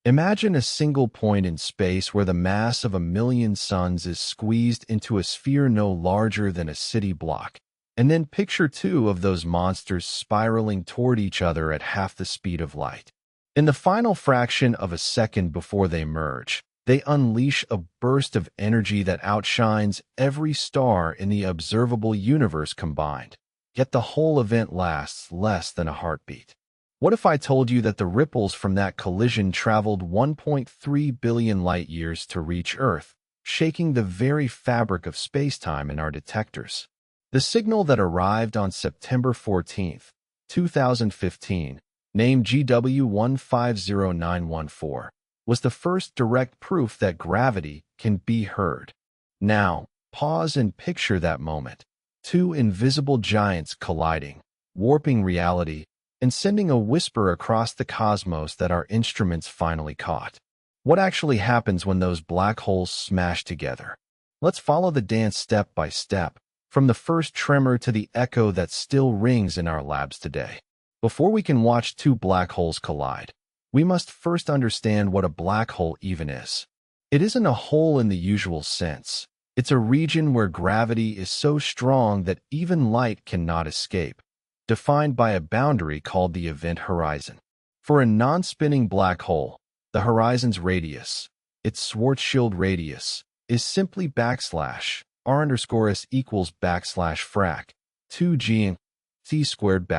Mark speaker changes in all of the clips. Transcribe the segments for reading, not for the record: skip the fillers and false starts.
Speaker 1: Imagine a single point in space where the mass of a million suns is squeezed into a sphere no larger than a city block. And then picture two of those monsters spiraling toward each other at half the speed of light. In the final fraction of a second before they merge, they unleash a burst of energy that outshines every star in the observable universe combined. Yet the whole event lasts less than a heartbeat. What if I told you that the ripples from that collision traveled 1.3 billion light-years to reach Earth, shaking the very fabric of space-time in our detectors? The signal that arrived on September 14, 2015, named GW150914, was the first direct proof that gravity can be heard. Now, pause and picture that moment. Two invisible giants colliding, warping reality, and sending a whisper across the cosmos that our instruments finally caught. What actually happens when those black holes smash together? Let's follow the dance step by step, from the first tremor to the echo that still rings in our labs today. Before we can watch two black holes collide, we must first understand what a black hole even is. It isn't a hole in the usual sense. It's a region where gravity is so strong that even light cannot escape, defined by a boundary called the event horizon. For a non-spinning black hole, the horizon's radius, its Schwarzschild radius, is simply /r_s equals \frac 2g and c squared \.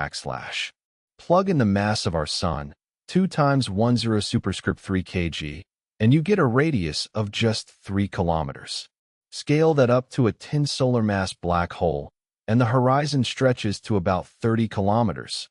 Speaker 1: Plug in the mass of our sun, 2 times 10 superscript 3 kg, and you get a radius of just 3 kilometers. Scale that up to a 10 solar mass black hole, and the horizon stretches to about 30 kilometers.